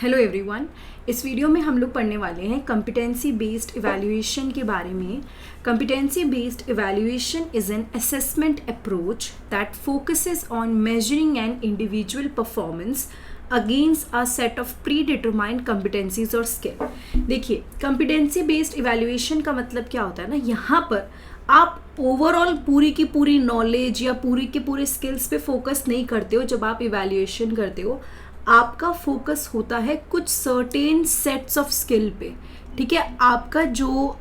Hello everyone. इस video में हम लोग पढ़ने वाले हैं कॉम्पिटेंसी बेस्ड इवैल्यूएशन के बारे में। Competency based evaluation is an assessment approach that focuses on measuring N individual performance against a set of pre determined competencies और स्किल। देखिए, कॉम्पिटेंसी बेस्ड इवैल्यूएशन का मतलब क्या होता है ना, यहाँ पर आप ओवरऑल पूरी की पूरी नॉलेज या पूरी के पूरे स्किल्स पे फोकस नहीं करते हो। जब आप इवैल्यूएशन करते हो आपका फोकस होता है कुछ सर्टेन सेट्स ऑफ स्किल पे। ठीक है, आपका जो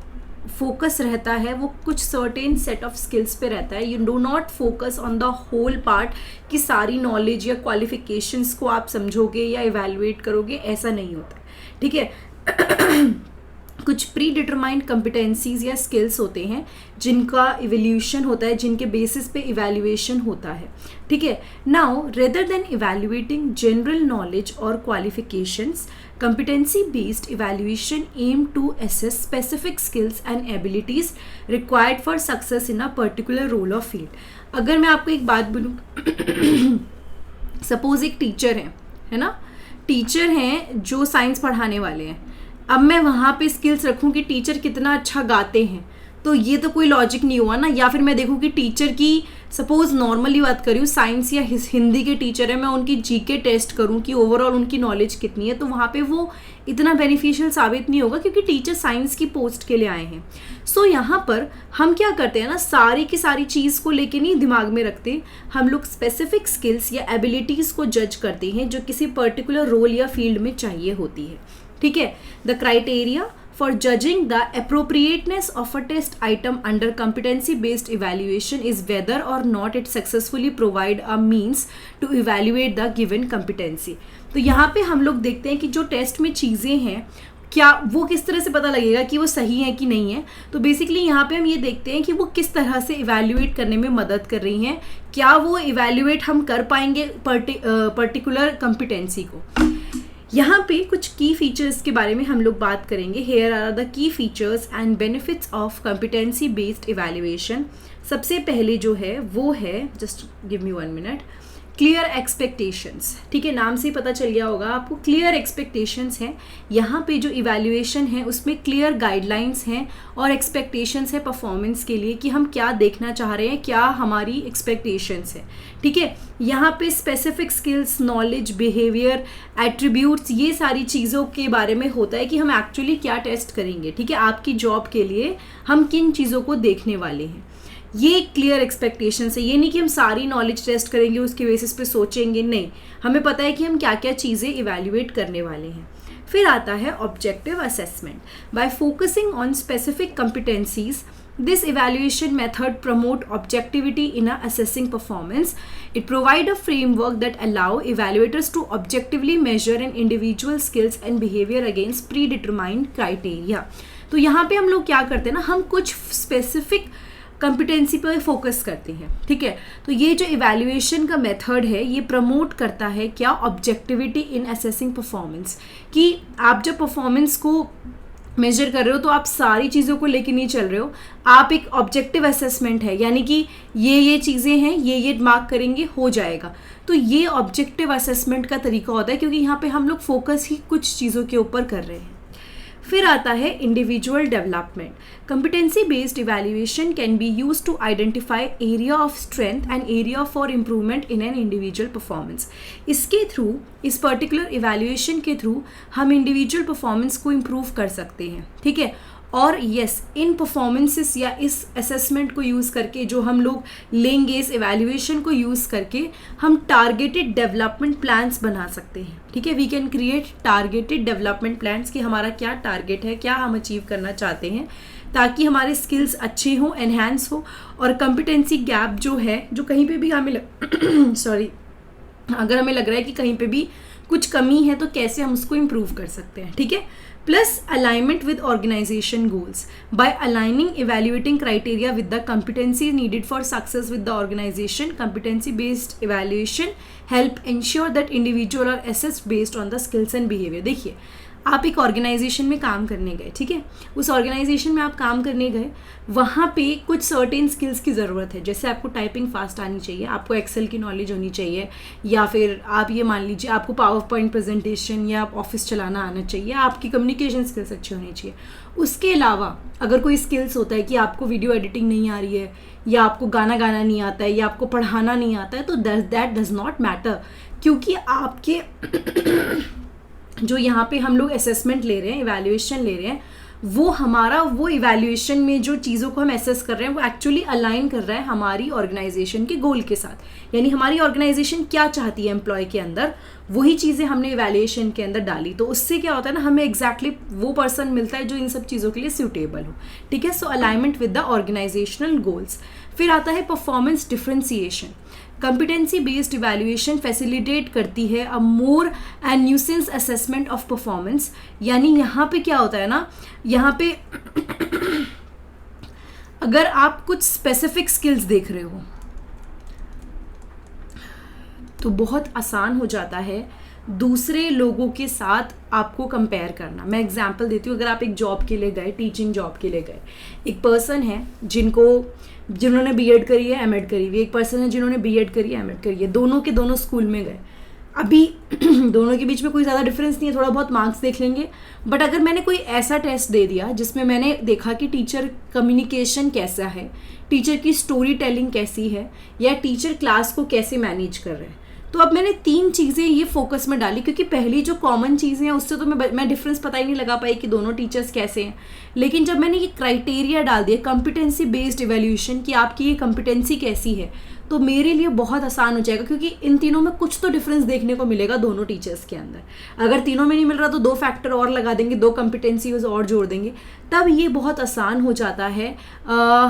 फोकस रहता है वो कुछ सर्टेन सेट ऑफ स्किल्स पे रहता है। You do not focus on the whole part कि सारी नॉलेज या क्वालिफिकेशंस को आप समझोगे या इवैल्यूएट करोगे, ऐसा नहीं होता है। ठीक है कुछ प्री डिटरमाइंड कॉम्पिटेंसीज या स्किल्स होते हैं जिनका इवोल्यूशन होता है, जिनके बेसिस पे इवैल्यूएशन होता है। ठीक है, now rather than evaluating general knowledge और qualifications, competency based evaluation aim to assess specific skills and abilities required for success in a particular role or field। अगर मैं आपको एक बात बोलूँ सपोज एक टीचर है ना, टीचर हैं जो साइंस पढ़ाने वाले हैं। अब मैं वहाँ पे स्किल्स रखूँ कि टीचर कितना अच्छा गाते हैं, तो ये तो कोई लॉजिक नहीं हुआ ना। या फिर मैं देखूँ कि टीचर की, सपोज नॉर्मली बात करूँ, साइंस या हिंदी के टीचर है, मैं उनकी जीके टेस्ट करूँ कि ओवरऑल उनकी नॉलेज कितनी है, तो वहाँ पे वो इतना बेनिफिशियल साबित नहीं होगा क्योंकि टीचर साइंस की पोस्ट के लिए आए हैं। सो यहाँ पर हम क्या करते हैं ना, सारी की सारी चीज़ को लेके नहीं दिमाग में रखते, हम लोग स्पेसिफिक स्किल्स या एबिलिटीज़ को जज करते हैं जो किसी पर्टिकुलर रोल या फील्ड में चाहिए होती है। ठीक है, the criteria for judging the appropriateness of a test item under competency based evaluation is whether or not it successfully provide a means to evaluate the given competency। तो यहाँ पे हम लोग देखते हैं कि जो टेस्ट में चीज़ें हैं क्या वो किस तरह से पता लगेगा कि वो सही है कि नहीं है। तो बेसिकली यहाँ पे हम ये देखते हैं कि वो किस तरह से इवैल्यूएट करने में मदद कर रही हैं, क्या वो इवैल्यूएट हम कर पाएंगे पर्टिकुलर कॉम्पिटेंसी को। यहाँ पे कुछ की फीचर्स के बारे में हम लोग बात करेंगे। Here are the key features and benefits of competency based evaluation. सबसे पहले जो है वो है, just give me 1 minute, clear expectations. ठीक है, नाम से ही पता चल गया होगा आपको, क्लियर एक्सपेक्टेशंस हैं। यहाँ पे जो इवैल्यूएशन है उसमें क्लियर गाइडलाइंस हैं और एक्सपेक्टेशंस है परफॉर्मेंस के लिए कि हम क्या देखना चाह रहे हैं, क्या हमारी एक्सपेक्टेशंस है। ठीक है, यहाँ पे specific skills, knowledge, behaviour, attributes, ये सारी चीज़ों के बारे में होता है कि हम एक्चुअली क्या टेस्ट करेंगे। ठीक है, आपकी जॉब के लिए हम किन चीज़ों को देखने वाले हैं, ये क्लियर एक्सपेक्टेशंस है। ये नहीं कि हम सारी नॉलेज टेस्ट करेंगे उसके बेसिस पे सोचेंगे, नहीं, हमें पता है कि हम क्या क्या चीज़ें इवैल्यूएट करने वाले हैं। फिर आता है objective assessment. Bye focusing on specific competencies, this evaluation method promote objectivity in assessing performance. It provide a framework that allow evaluators to objectively measure an individual skills and behavior against predetermined criteria। तो यहाँ पे हम लोग क्या करते हैं ना, हम कुछ स्पेसिफिक कॉम्पिटेंसी पर फोकस करते हैं। ठीक है, तो ये जो इवैल्यूएशन का मेथड है ये प्रमोट करता है क्या, ऑब्जेक्टिविटी इन असेसिंग परफॉर्मेंस, कि आप जब परफॉर्मेंस को मेजर कर रहे हो तो आप सारी चीज़ों को लेके नहीं चल रहे हो, आप एक ऑब्जेक्टिव असेसमेंट है, यानी कि ये चीज़ें हैं, ये मार्क करेंगे हो जाएगा। तो ये ऑब्जेक्टिव असेसमेंट का तरीका होता है क्योंकि यहाँ पे हम लोग फोकस ही कुछ चीज़ों के ऊपर कर रहे हैं। फिर आता है individual development. Competency based evaluation can be use to identify area of strength and area for improvement in an individual performance. इसके थ्रू, इस पर्टिकुलर इवैल्यूएशन के थ्रू हम इंडिविजुअल परफॉर्मेंस को इम्प्रूव कर सकते हैं। ठीक है, और यस, इन परफॉर्मेंसेस या इस असेसमेंट को यूज़ करके जो हम लोग लेंगे, इस इवैल्यूएशन को यूज़ करके हम टारगेटेड डेवलपमेंट प्लान्स बना सकते हैं। ठीक है, we can create targeted development plans कि हमारा क्या टारगेट है, क्या हम अचीव करना चाहते हैं, ताकि हमारे स्किल्स अच्छे हों, एनहांस हो, और कॉम्पिटेंसी गैप जो है, जो कहीं पे भी हमें अगर हमें लग रहा है कि कहीं पे भी कुछ कमी है तो कैसे हम उसको इम्प्रूव कर सकते हैं। ठीक है, plus alignment with organization goals. By aligning evaluating criteria with the competency needed for success with the organization, competency based evaluation help ensure that individual are assessed based on the skills and behavior। देखिए, आप एक organisation में काम करने गए, ठीक है, उस ऑर्गेनाइजेशन में आप काम करने गए, वहाँ पे कुछ सर्टेन स्किल्स की ज़रूरत है, जैसे आपको टाइपिंग फास्ट आनी चाहिए, आपको एक्सेल की नॉलेज होनी चाहिए, या फिर आप ये मान लीजिए आपको पावर पॉइंट प्रेजेंटेशन या ऑफिस चलाना आना चाहिए, आपकी कम्युनिकेशन स्किल्स अच्छी होनी चाहिए। उसके अलावा अगर कोई स्किल्स होता है कि आपको वीडियो एडिटिंग नहीं आ रही है, या आपको गाना गाना नहीं आता है, या आपको पढ़ाना नहीं आता है, तो दैट डज नॉट मैटर, क्योंकि आपके जो यहाँ पे हम लोग असेसमेंट ले रहे हैं, इवैल्यूएशन ले रहे हैं, वो हमारा वो इवैल्यूएशन में जो चीज़ों को हम असेस कर रहे हैं वो एक्चुअली अलाइन कर रहा है हमारी ऑर्गेनाइजेशन के गोल के साथ। यानी हमारी ऑर्गेनाइजेशन क्या चाहती है एम्प्लॉय के अंदर, वही चीज़ें हमने इवैल्यूएशन के अंदर डाली, तो उससे क्या होता है ना, हमें एग्जैक्टली वो पर्सन मिलता है जो इन सब चीज़ों के लिए सूटेबल हो, ठीक है। So alignment with the organizational goals. फिर आता है performance differentiation. Competency based evaluation facilitate करती है a more and nuanced assessment of performance. यानी यहाँ पे क्या होता है ना, यहाँ पे अगर आप कुछ स्पेसिफिक स्किल्स देख रहे हो तो बहुत आसान हो जाता है दूसरे लोगों के साथ आपको कंपेयर करना। मैं एग्जांपल देती हूँ, अगर आप एक जॉब के लिए गए, टीचिंग जॉब के लिए गए, एक पर्सन है जिन्होंने बीएड करी है, एमएड करी हुई, एक पर्सन है जिन्होंने बीएड करी है, एमएड करी है, दोनों के दोनों स्कूल में गए। अभी दोनों के बीच में कोई ज़्यादा डिफरेंस नहीं है, थोड़ा बहुत मार्क्स देख लेंगे, बट अगर मैंने कोई ऐसा टेस्ट दे दिया जिसमें मैंने देखा कि टीचर कम्युनिकेशन कैसा है, टीचर की स्टोरी टेलिंग कैसी है, या टीचर क्लास को कैसे मैनेज कर रहे हैं, तो अब मैंने 3 चीज़ें ये फोकस में डाली, क्योंकि पहली जो कॉमन चीज़ें हैं उससे तो मैं डिफरेंस पता ही नहीं लगा पाई कि दोनों टीचर्स कैसे हैं। लेकिन जब मैंने ये क्राइटेरिया डाल दिया कॉम्पिटेंसी बेस्ड इवैल्यूएशन कि आपकी ये कॉम्पिटेंसी कैसी है, तो मेरे लिए बहुत आसान हो जाएगा, क्योंकि इन तीनों में कुछ तो डिफरेंस देखने को मिलेगा दोनों टीचर्स के अंदर। अगर तीनों में नहीं मिल रहा तो 2 फैक्टर और लगा देंगे, 2 कॉम्पिटेंसीज और जोड़ देंगे, तब ये बहुत आसान हो जाता है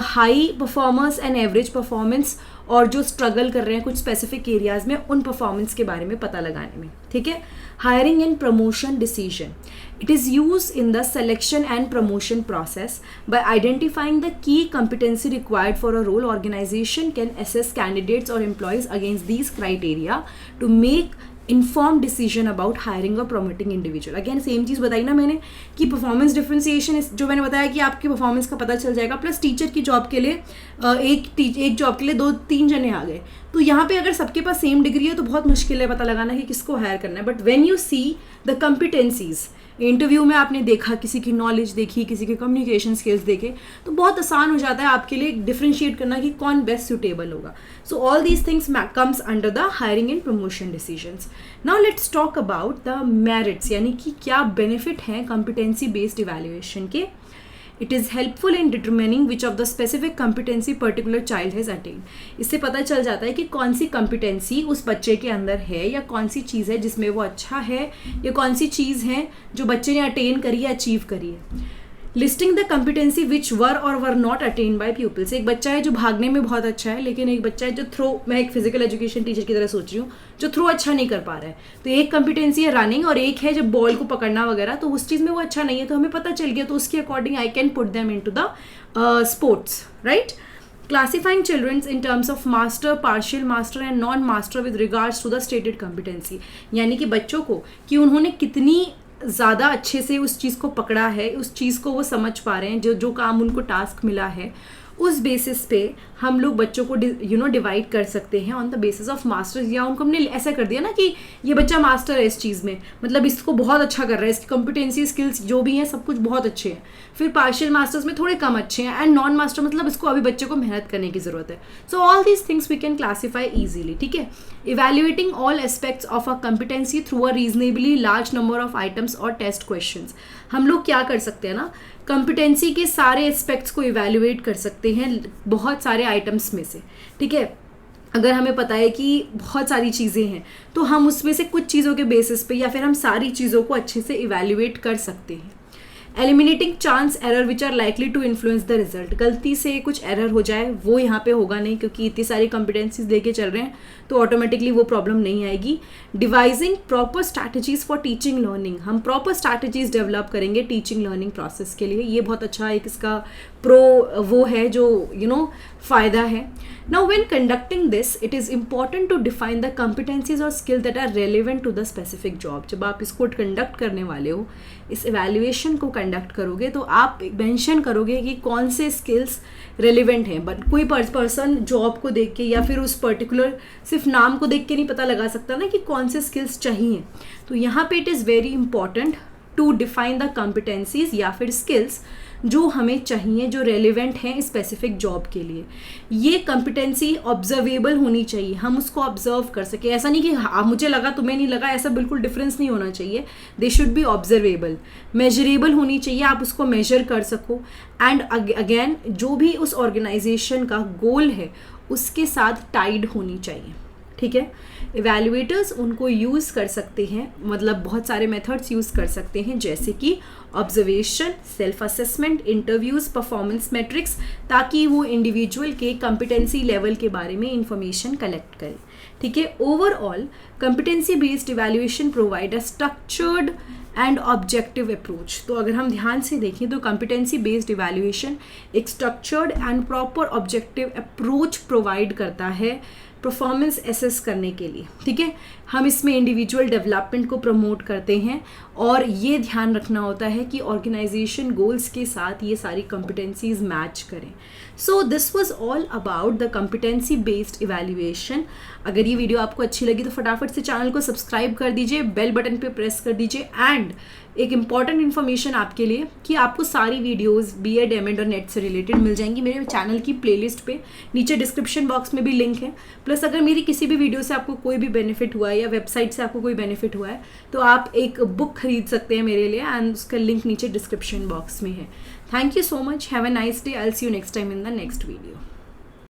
high performance and average performance और जो स्ट्रगल कर रहे हैं कुछ स्पेसिफिक एरियाज में, उन परफॉर्मेंस के बारे में पता लगाने में, ठीक है। Hiring and promotion decision, it is use in the selection and promotion process by identifying the key competency required for a role. Organization can assess candidates or employees against these criteria to make inform decision about hiring और promoting individual. Again same चीज़ बताई ना मैंने कि performance differentiation, जो मैंने बताया कि आपकी परफॉर्मेंस का पता चल जाएगा, प्लस टीचर की जॉब के लिए एक जॉब के लिए 2-3 जने आ गए, तो यहाँ पे अगर सबके पास सेम डिग्री है तो बहुत मुश्किल है पता लगाना कि किसको हायर करना है। But when you see the competencies, interview में आपने देखा, किसी की नॉलेज देखी, किसी के कम्युनिकेशन स्किल्स देखे, तो बहुत आसान हो जाता है आपके लिए डिफरेंशिएट करना कि कौन बेस्ट सूटेबल होगा। सो all these things comes under the hiring and promotion decisions. Now let's talk about the merits, यानी कि क्या बेनिफिट हैं कॉम्पिटेंसी बेस्ड इवैल्यूएशन के। It is helpful in determining which of the specific competency particular child has attain. इससे पता चल जाता है कि कौन सी कॉम्पिटेंसी उस बच्चे के अंदर है, या कौन सी चीज़ है जिसमें वो अच्छा है, या कौन सी चीज़ है जो बच्चे ने अटेन करी है, अचीव करी है। Listing the competency which were और were not attain by peoples. एक बच्चा है जो भागने में बहुत अच्छा है, लेकिन एक बच्चा है जो थ्रो, मैं एक फिजिकल एजुकेशन टीचर की तरह सोच रही हूँ, जो थ्रो अच्छा नहीं कर पा रहा है। तो एक कॉम्पिटेंसी है रनिंग, और एक है जब बॉल को पकड़ना वगैरह, तो उस चीज़ में वो अच्छा नहीं है, तो हमें पता चल गया, तो उसके according I can put them into the sports, right. Classifying childrens in terms of master, partial master and non master with regards to the stated competency. यानी कि बच्चों को कि उन्होंने कितनी ज़्यादा अच्छे से उस चीज़ को पकड़ा है, उस चीज़ को वो समझ पा रहे हैं, जो काम उनको टास्क मिला है, उस बेसिस पे हम लोग बच्चों को डिवाइड कर सकते हैं on the basis of masters. या उनको हमने ऐसा कर दिया ना कि ये बच्चा मास्टर है इस चीज़ में, मतलब इसको बहुत अच्छा कर रहा है, इसकी कॉम्पिटेंसी स्किल्स जो भी हैं सब कुछ बहुत अच्छे हैं। फिर पार्शियल मास्टर्स में थोड़े कम अच्छे हैं, एंड नॉन मास्टर मतलब इसको अभी बच्चे को मेहनत करने की ज़रूरत है। So all these things we can classify easily, ठीक है। Evaluating all aspects of a competency through a reasonably large number of items और टेस्ट क्वेश्चंस। हम लोग क्या कर सकते हैं ना, कॉम्पिटेंसी के सारे एस्पेक्ट्स को इवैल्यूएट कर सकते हैं बहुत सारे आइटम्स में से, ठीक है। अगर हमें पता है कि बहुत सारी चीज़ें हैं, तो हम उसमें से कुछ चीज़ों के बेसिस पे या फिर हम सारी चीज़ों को अच्छे से इवैल्यूएट कर सकते हैं। Eliminating chance error which are likely to influence the result, गलती से कुछ एरर हो जाए वो यहाँ पे होगा नहीं, क्योंकि इतनी सारी कॉम्पिटेंसीज लेके चल रहे हैं तो ऑटोमेटिकली वो प्रॉब्लम नहीं आएगी. Devising proper strategies for teaching learning, हम प्रॉपर स्ट्रैटेजीज डेवलप करेंगे टीचिंग लर्निंग प्रोसेस के लिए. ये बहुत अच्छा एक इसका वो है जो फ़ायदा है. Now when conducting this it is important to define the competencies और skill that are relevant to the specific job. जब आप इसको कंडक्ट करने वाले हो, इस एवेल्युएशन को कंडक्ट करोगे, तो आप मेंशन करोगे कि कौन से स्किल्स रेलिवेंट हैं. बट कोई पर्सन जॉब को देख के या फिर उस पर्टिकुलर सिर्फ नाम को देख के नहीं पता लगा सकता ना कि कौन से स्किल्स चाहिए. तो यहाँ पे it is very important to define the competencies या फिर स्किल्स जो हमें चाहिए, जो रेलिवेंट हैं स्पेसिफिक जॉब के लिए. ये कॉम्पिटेंसी ऑब्जर्वेबल होनी चाहिए, हम उसको ऑब्जर्व कर सके. ऐसा नहीं कि मुझे लगा तुम्हें नहीं लगा, ऐसा बिल्कुल डिफरेंस नहीं होना चाहिए. They should be observable, measurable होनी चाहिए, आप उसको मेजर कर सको. एंड अगेन जो भी उस ऑर्गेनाइजेशन का गोल है उसके साथ टाइड होनी चाहिए. ठीक है. इवैल्यूएटर्स उनको यूज़ कर सकते हैं, मतलब बहुत सारे मेथड्स यूज़ कर सकते हैं, जैसे कि observation, self assessment, interviews, performance matrix, ताकि वो इंडिविजुअल के कॉम्पिटेंसी लेवल के बारे में इंफॉर्मेशन कलेक्ट करें. ठीक है. Overall competency based evaluation provide a structured and objective approach. तो अगर हम ध्यान से देखें तो कॉम्पिटेंसी बेस्ड इवैल्यूएशन एक structured and proper objective approach provide करता है परफॉर्मेंस एसेस करने के लिए. ठीक है. हम इसमें इंडिविजुअल डेवलपमेंट को प्रमोट करते हैं और ये ध्यान रखना होता है कि ऑर्गेनाइजेशन गोल्स के साथ ये सारी कॉम्पिटेंसीज मैच करें. So this was all about the competency based evaluation. अगर ये वीडियो आपको अच्छी लगी तो फटाफट से चैनल को सब्सक्राइब कर दीजिए, बेल बटन पे प्रेस कर दीजिए. एंड एक इम्पॉर्टेंट इन्फॉर्मेशन आपके लिए कि आपको सारी वीडियोस बीएड, एमएड और नेट से रिलेटेड मिल जाएंगी मेरे चैनल की प्लेलिस्ट पे. नीचे डिस्क्रिप्शन बॉक्स में भी लिंक है. प्लस अगर मेरी किसी भी वीडियो से आपको कोई भी बेनिफिट हुआ है या वेबसाइट से आपको कोई बेनिफिट हुआ है तो आप एक बुक खरीद सकते हैं मेरे लिए, एंड उसका लिंक नीचे डिस्क्रिप्शन बॉक्स में है. Thank you so much. Have a nice day. I will see you next time in the next video.